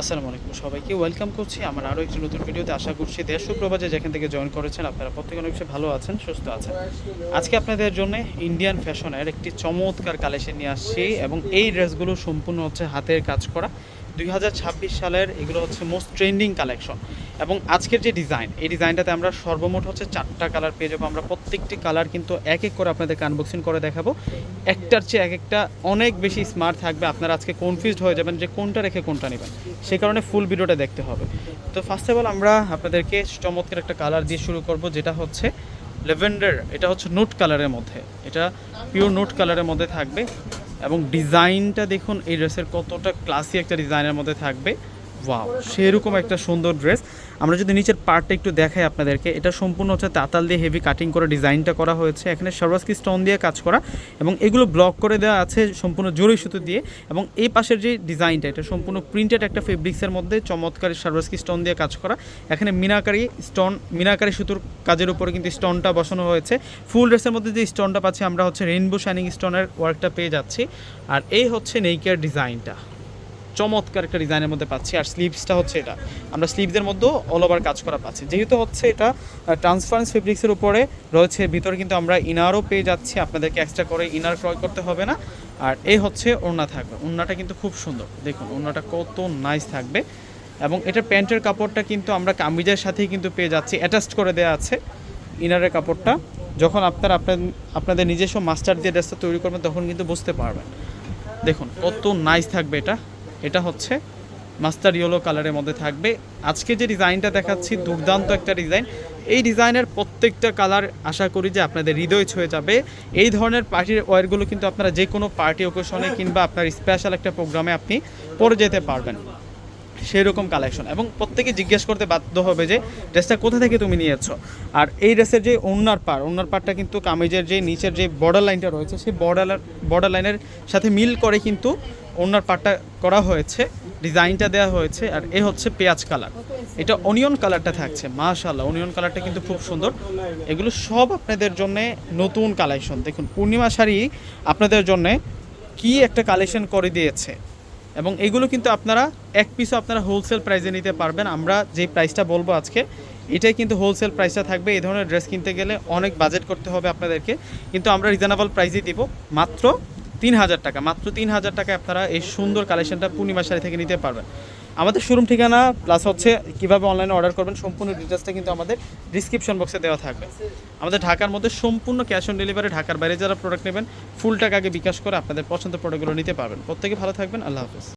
আসসালামু আলাইকুম সবাইকে ওয়েলকাম করছি আমার আরও একটি নতুন ভিডিওতে। আশা করছি দেশ ও প্রবাসে যেখান থেকে জয়েন করেছেন আপনারা প্রত্যেকে অনেক বেশি ভালো আছেন, সুস্থ আছেন। আজকে আপনাদের জন্য ইন্ডিয়ান ফ্যাশনের একটি চমৎকার কালেকশন নিয়ে আসছি এবং এই ড্রেসগুলো সম্পূর্ণ হচ্ছে হাতের কাজ করা 2026 সালের। এগুলো হচ্ছে মোস্ট ট্রেন্ডিং কালেকশন এবং আজকের যে ডিজাইন, এই ডিজাইনটাতে আমরা সর্বমোট হচ্ছে 4টা কালার পেয়ে যাবো। আমরা প্রত্যেকটি কালার কিন্তু এক এক করে আপনাদেরকে আনবক্সিং করে দেখাবো। একটার চেয়ে এক একটা অনেক বেশি স্মার্ট থাকবে, আপনারা আজকে কনফিউজড হয়ে যাবেন যে কোনটা রেখে কোনটা নেবেন, সেই কারণে ফুল ভিডিওটা দেখতে হবে। তো ফার্স্ট অফ অল আমরা আপনাদেরকে চমৎকার একটা কালার দিয়ে শুরু করব, যেটা হচ্ছে ল্যাভেন্ডার। এটা হচ্ছে নোট কালারের মধ্যে, এটা পিওর নোট কালারের মধ্যে থাকবে এবং ডিজাইনটা দেখুন এই ড্রেসের কতটা ক্লাসি একটা ডিজাইনের মধ্যে থাকবে। ওয়াও, সেরকম একটা সুন্দর ড্রেস। আমরা যদি নিচের পার্টটা একটু দেখাই আপনাদেরকে, এটা সম্পূর্ণ হচ্ছে তাতাল দিয়ে হেভি কাটিং করে ডিজাইনটা করা হয়েছে। এখানে সরওয়ারস্কি স্টোন দিয়ে কাজ করা এবং এগুলো ব্লক করে দেওয়া আছে সম্পূর্ণ জরি সুতো দিয়ে। এবং এই পাশের যে ডিজাইনটা, এটা সম্পূর্ণ প্রিন্টেড একটা ফেব্রিক্সের মধ্যে চমৎকার সরওয়ারস্কি স্টোন দিয়ে কাজ করা। এখানে মিনাকারি সুতোর কাজের উপরে কিন্তু স্টোনটা বসানো হয়েছে। ফুল ড্রেসের মধ্যে যে স্টোনটা পাচ্ছি আমরা হচ্ছে রেইনবো শাইনিং স্টোনের ওয়ার্কটা পেয়ে যাচ্ছি। আর এই হচ্ছে নেইকের ডিজাইনটা, চমৎকার একটা ডিজাইনের মধ্যে পাচ্ছি। আর স্লিভসটা হচ্ছে এটা, আমরা স্লিভসের মধ্যেও অল ওভার কাজ করা পাচ্ছি। যেহেতু হচ্ছে এটা ট্রান্সপারেন্স ফেব্রিক্সের উপরে রয়েছে, ভিতরে কিন্তু আমরা ইনারও পেয়ে যাচ্ছি, আপনাদেরকে এক্সট্রা করে ইনার ক্রয় করতে হবে না। আর এই হচ্ছে ওড়না থাকবে, ওড়নাটা কিন্তু খুব সুন্দর, দেখুন ওড়নাটা কত নাইস থাকবে। এবং এটার প্যান্টের কাপড়টা কিন্তু আমরা কামিজের সাথেই কিন্তু পেয়ে যাচ্ছি, অ্যাটাচড করে দেওয়া আছে ইনারের কাপড়টা। যখন আপনাদের নিজস্ব মাস্টার দিয়ে ড্রেসটা তৈরি করবেন তখন কিন্তু বুঝতে পারবেন, দেখুন কত নাইস থাকবে এটা। এটা হচ্ছে মাস্টার ইয়েলো কালারের মধ্যে থাকবে। আজকে যে ডিজাইনটা দেখাচ্ছি দুর্দান্ত একটা ডিজাইন। এই ডিজাইনের প্রত্যেকটা কালার আশা করি যে আপনাদের হৃদয় ছুঁয়ে যাবে। এই ধরনের পার্টির ওয়্যারগুলো কিন্তু আপনারা যে কোনো পার্টি ওকেশনে কিংবা আপনার স্পেশাল একটা প্রোগ্রামে আপনি পরে যেতে পারবেন, সেই রকম কালেকশন। এবং প্রত্যেকে জিজ্ঞেস করতে বাধ্য হবে যে ড্রেসটা কোথা থেকে তুমি নিয়েছো। আর এই ড্রেসের যে ওড়নার পাড়টা কিন্তু কামিজের যে নিচের যে বর্ডার লাইনটা রয়েছে, সেই বর্ডার লাইনের সাথে মিল করে কিন্তু ওড়নার পাড়টা করা হয়েছে, ডিজাইনটা দেওয়া হয়েছে। আর এ হচ্ছে পেঁয়াজ কালার, এটা অনিয়ন কালারটা থাকছে। মাশাআল্লাহ, অনিয়ন কালারটা কিন্তু খুব সুন্দর। এগুলো সব আপনাদের জন্য নতুন কালেকশন। দেখুন পূর্ণিমা শাড়ি আপনাদের জন্য কি একটা কালেকশন করে দিয়েছে। এবং এগুলো কিন্তু আপনারা এক পিসও আপনারা হোলসেল প্রাইসে নিতে পারবেন। আমরা যে প্রাইসটা বলবো আজকে, এটাই কিন্তু হোলসেল প্রাইসটা থাকবে। এই ধরনের ড্রেস কিনতে গেলে অনেক বাজেট করতে হবে আপনাদেরকে, কিন্তু আমরা রিজনেবল প্রাইসেই দিব, মাত্র 3000 টাকা। মাত্র 3000 টাকায় আপনারা এই সুন্দর কালেকশনটা পূর্ণিমা শাড়ি থেকে নিতে পারবেন। আমাদের শোরুম ঠিকানা প্লাস হচ্ছে কীভাবে অনলাইনে অর্ডার করবেন সম্পূর্ণ ডিটেলসটা কিন্তু আমাদের ডিসক্রিপশন বক্সে দেওয়া থাকবে। আমাদের ঢাকার মধ্যে সম্পূর্ণ ক্যাশ অন ডেলিভারি। ঢাকার বাইরে যারা প্রোডাক্ট নেবেন ফুল টাকা আগে বিকাশ করে আপনাদের পছন্দের প্রোডাক্টগুলো নিতে পারবেন। প্রত্যেকে ভালো থাকবেন, আল্লাহ হাফেজ।